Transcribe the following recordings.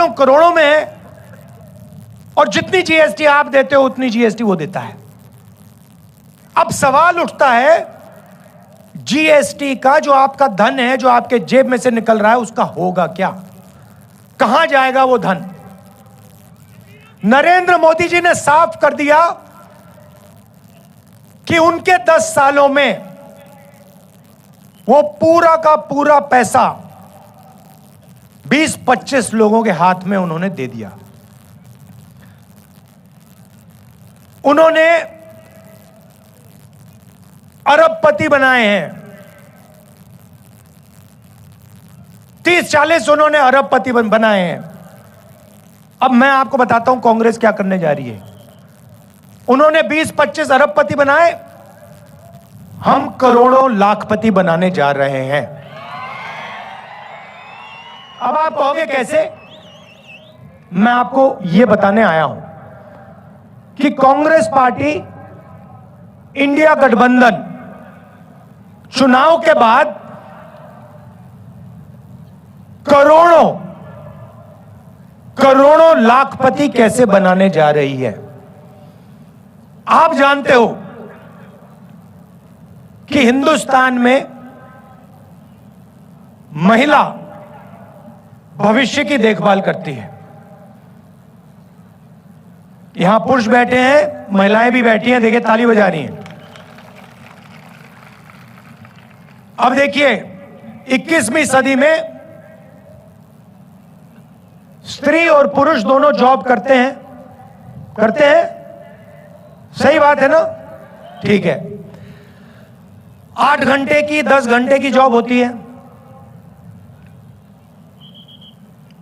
लाखों करोड़ों में है, और जितनी जीएसटी आप देते हो उतनी जीएसटी वो देता है। अब सवाल उठता है, जीएसटी का जो आपका धन है, जो आपके जेब में से निकल रहा है, उसका होगा क्या? कहां जाएगा वो धन? नरेंद्र मोदी जी ने साफ कर दिया कि उनके 10 सालों में वो पूरा का पूरा पैसा 20-25 लोगों के हाथ में उन्होंने दे दिया। उन्होंने अरबपति बनाए हैं, 30-40 उन्होंने अरबपति बनाए हैं। अब मैं आपको बताता हूं कांग्रेस क्या करने जा रही है। उन्होंने 20-25 अरबपति बनाए, हम करोड़ों लाखपति बनाने जा रहे हैं। अब आप कहोगे कैसे? मैं आपको यह बताने आया हूं कि कांग्रेस पार्टी इंडिया गठबंधन चुनाव के बाद करोड़ों लाखपति कैसे बनाने जा रही है। आप जानते हो कि हिंदुस्तान में महिला भविष्य की देखभाल करती है। यहां पुरुष बैठे हैं, महिलाएं भी बैठी हैं, देखिए ताली बजा रही हैं। अब देखिए 21वीं सदी में स्त्री और पुरुष दोनों जॉब करते हैं। सही बात है ना? ठीक है। 8 घंटे की 10 घंटे की जॉब होती है।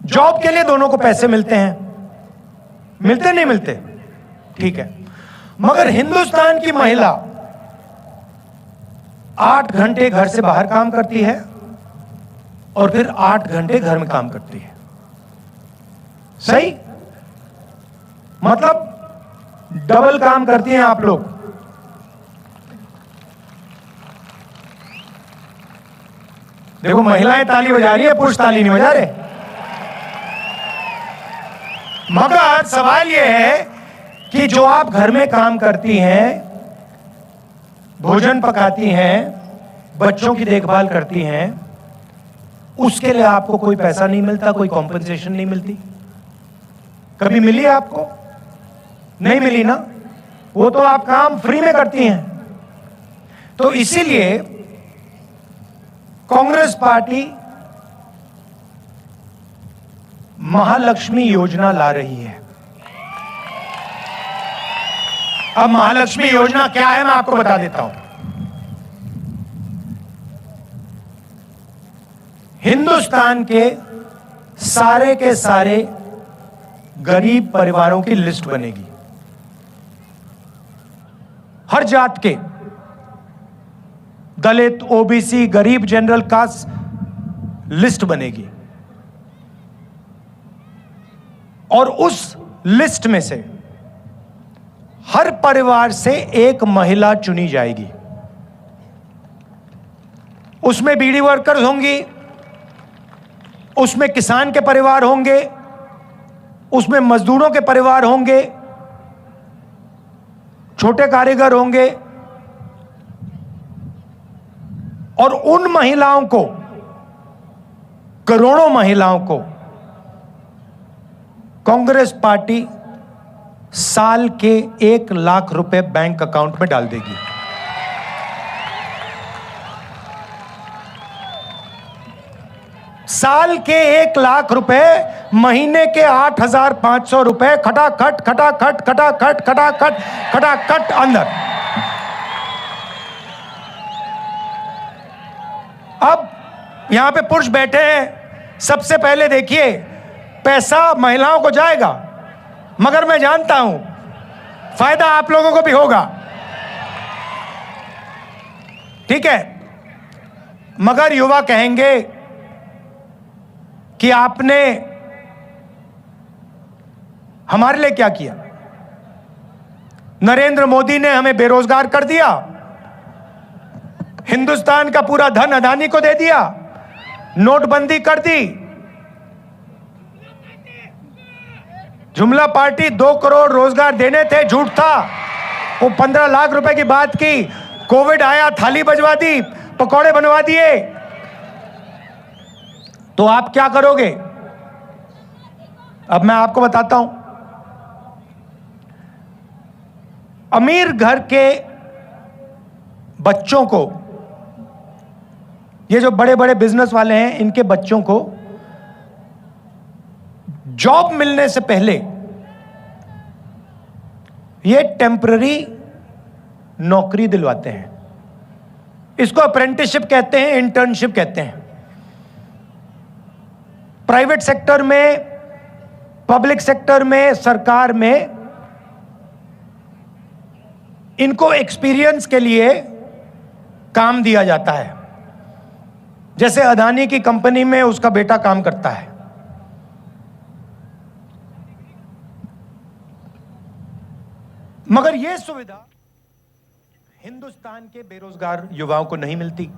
जॉब के लिए दोनों को पैसे मिलते हैं, मिलते नहीं मिलते? ठीक है। मगर हिंदुस्तान की महिला 8 घंटे घर से बाहर काम करती है और फिर 8 घंटे घर में काम करती है। सही? मतलब डबल काम करती हैं आप लोग। देखो महिलाएं ताली बजा रही है, पुरुष ताली नहीं बजा रहे। मगर सवाल यह है कि जो आप घर में काम करती हैं, भोजन पकाती हैं, बच्चों की देखभाल करती हैं, उसके लिए आपको कोई पैसा नहीं मिलता, कोई कॉम्पेंसेशन नहीं मिलती। कभी मिली आपको? नहीं मिली ना? वो तो आप काम फ्री में करती हैं। तो इसीलिए कांग्रेस पार्टी महालक्ष्मी योजना ला रही है। अब महालक्ष्मी योजना क्या है मैं आपको बता देता हूं। हिंदुस्तान के सारे गरीब परिवारों की लिस्ट बनेगी, हर जात के, दलित, ओबीसी, गरीब, जनरल कास्ट लिस्ट बनेगी, और उस लिस्ट में से हर परिवार से एक महिला चुनी जाएगी। उसमें बीड़ी वर्कर्स होंगी, उसमें किसान के परिवार होंगे, उसमें मजदूरों के परिवार होंगे, छोटे कारीगर होंगे, और उन महिलाओं को, करोड़ों महिलाओं को कांग्रेस पार्टी साल के 1 लाख रुपए बैंक अकाउंट में डाल देगी। साल के 1 लाख रुपए, महीने के 8,500 रुपए, खटाखट अंदर। अब यहां पे पुरुष बैठे हैं, सबसे पहले देखिए पैसा महिलाओं को जाएगा, मगर मैं जानता हूं फायदा आप लोगों को भी होगा। ठीक है? मगर युवा कहेंगे कि आपने हमारे लिए क्या किया? नरेंद्र मोदी ने हमें बेरोजगार कर दिया, हिंदुस्तान का पूरा धन अदानी को दे दिया, नोटबंदी कर दी, जुमला पार्टी 2 करोड़ रोजगार देने थे, झूठ था। वो 15 लाख रुपए की बात की, कोविड आया, थाली बजवा दी, पकौड़े बनवा दिए। तो आप क्या करोगे? अब मैं आपको बताता हूं। अमीर घर के बच्चों को, ये जो बड़े बड़े बिजनेस वाले हैं, इनके बच्चों को जॉब मिलने से पहले ये टेम्पररी नौकरी दिलवाते हैं। इसको अप्रेंटिसशिप कहते हैं, इंटर्नशिप कहते हैं। प्राइवेट सेक्टर में, पब्लिक सेक्टर में, सरकार में इनको एक्सपीरियंस के लिए काम दिया जाता है। जैसे अदानी की कंपनी में उसका बेटा काम करता है। मगर यह सुविधा हिंदुस्तान के बेरोजगार युवाओं को नहीं मिलती।